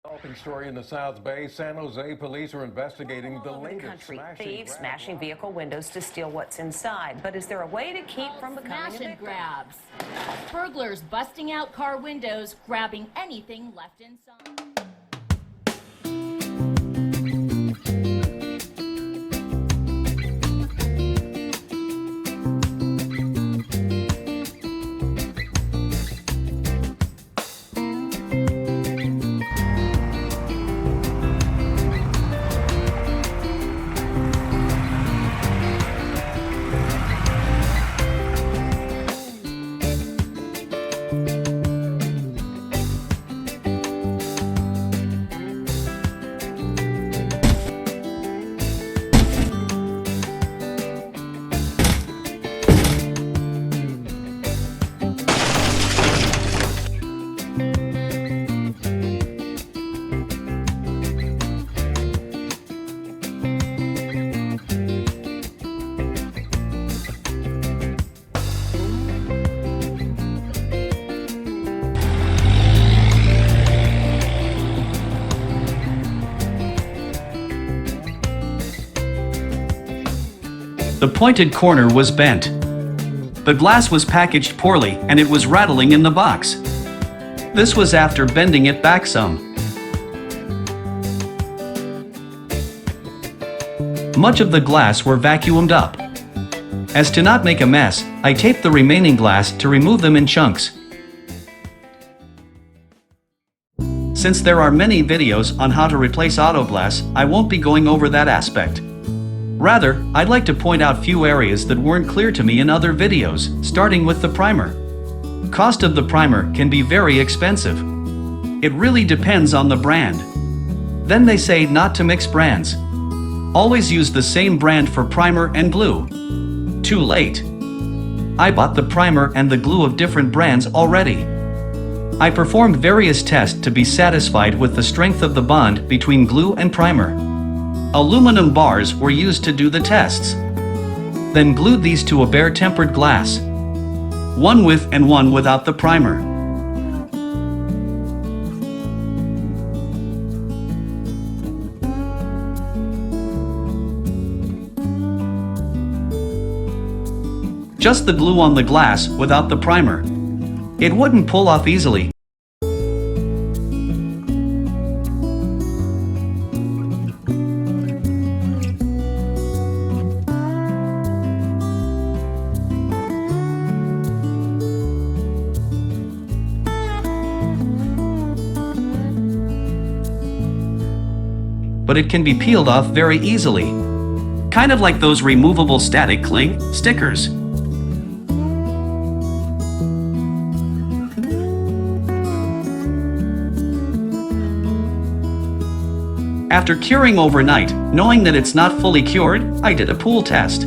Developing story in the South Bay. San Jose police are investigating the latest thieves smashing vehicle windows to steal what's inside. But is there a way to keep from becoming smash and grabs? Burglars busting out car windows, grabbing anything left inside. The pointed corner was bent. The glass was packaged poorly and it was rattling in the box. This was after bending it back some. Much of the glass were vacuumed up. As to not make a mess, I taped the remaining glass to remove them in chunks. Since there are many videos on how to replace auto glass, I won't be going over that aspect. Rather, I'd like to point out few areas that weren't clear to me in other videos, starting with the primer. Cost of the primer can be very expensive. It really depends on the brand. Then they say not to mix brands. Always use the same brand for primer and glue. Too late. I bought the primer and the glue of different brands already. I performed various tests to be satisfied with the strength of the bond between glue and primer. Aluminum bars were used to do the tests. Then glued these to a bare tempered glass. One with and one without the primer. Just the glue on the glass without the primer. It wouldn't pull off easily. But it can be peeled off very easily. Kind of like those removable static cling stickers. After curing overnight, knowing that it's not fully cured, I did a pool test.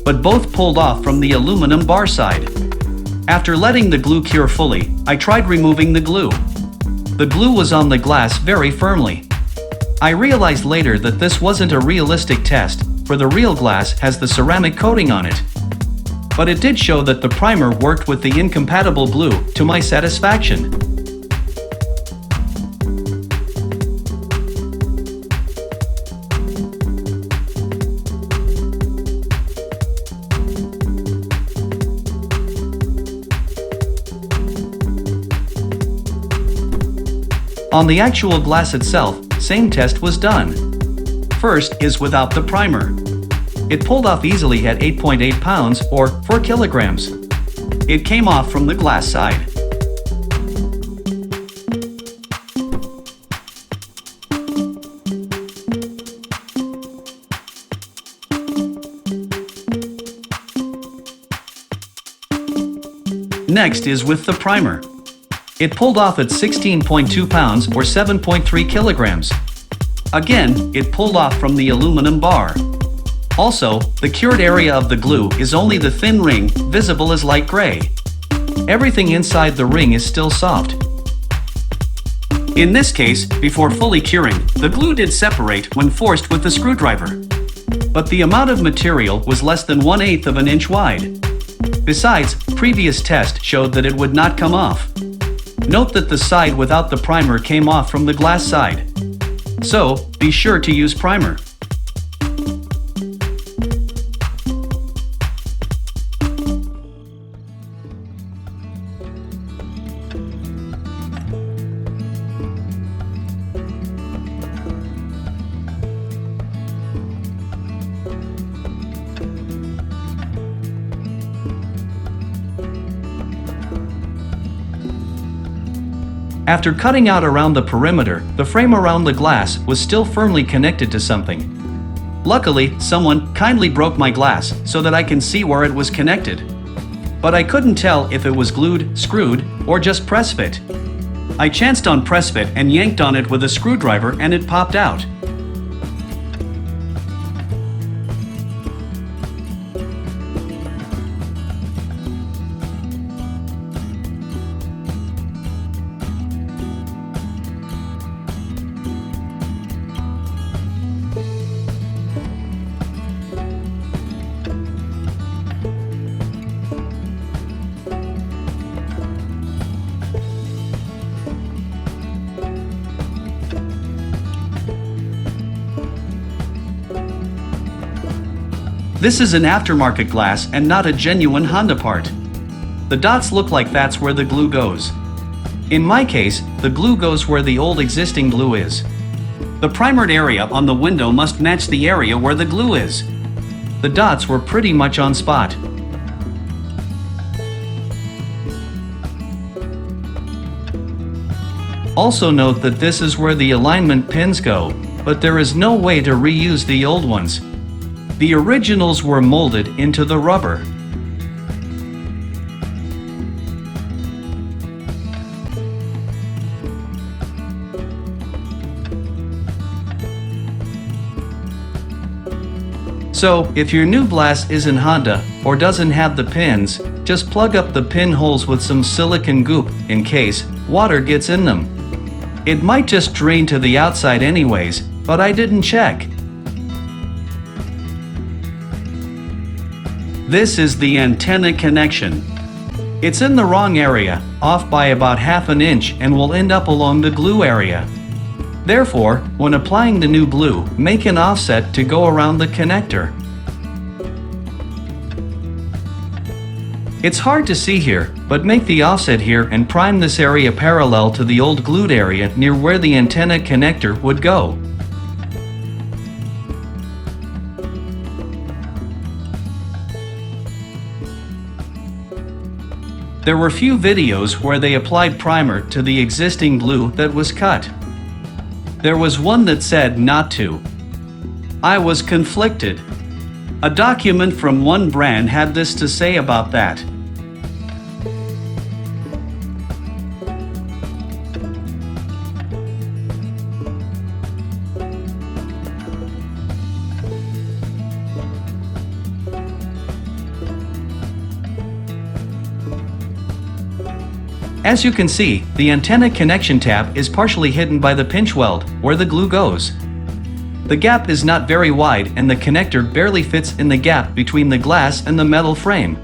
But both pulled off from the aluminum bar side. After letting the glue cure fully, I tried removing the glue. The glue was on the glass very firmly. I realized later that this wasn't a realistic test, for the real glass has the ceramic coating on it. But it did show that the primer worked with the incompatible glue to my satisfaction. On the actual glass itself, same test was done. First is without the primer. It pulled off easily at 8.8 pounds or 4 kilograms. It came off from the glass side. Next is with the primer. It pulled off at 16.2 pounds or 7.3 kilograms. Again, it pulled off from the aluminum bar. Also, the cured area of the glue is only the thin ring, visible as light gray. Everything inside the ring is still soft. In this case, before fully curing, the glue did separate when forced with the screwdriver. But the amount of material was less than 1/8 of an inch wide. Besides, previous test showed that it would not come off. Note that the side without the primer came off from the glass side. So, be sure to use primer. After cutting out around the perimeter, the frame around the glass was still firmly connected to something. Luckily, someone kindly broke my glass so that I can see where it was connected. But I couldn't tell if it was glued, screwed, or just press fit. I chanced on press fit and yanked on it with a screwdriver and it popped out. This is an aftermarket glass and not a genuine Honda part. The dots look like that's where the glue goes. In my case, the glue goes where the old existing glue is. The primered area on the window must match the area where the glue is. The dots were pretty much on spot. Also note that this is where the alignment pins go, but there is no way to reuse the old ones. The originals were molded into the rubber. So, if your new glass isn't Honda or doesn't have the pins, just plug up the pinholes with some silicone goop in case water gets in them. It might just drain to the outside anyways, but I didn't check. This is the antenna connection. It's in the wrong area, off by about 1/2 inch, and will end up along the glue area. Therefore, when applying the new glue, make an offset to go around the connector. It's hard to see here, but make the offset here and prime this area parallel to the old glued area near where the antenna connector would go. There were few videos where they applied primer to the existing glue that was cut. There was one that said not to. I was conflicted. A document from one brand had this to say about that. As you can see, the antenna connection tab is partially hidden by the pinch weld, where the glue goes. The gap is not very wide and the connector barely fits in the gap between the glass and the metal frame.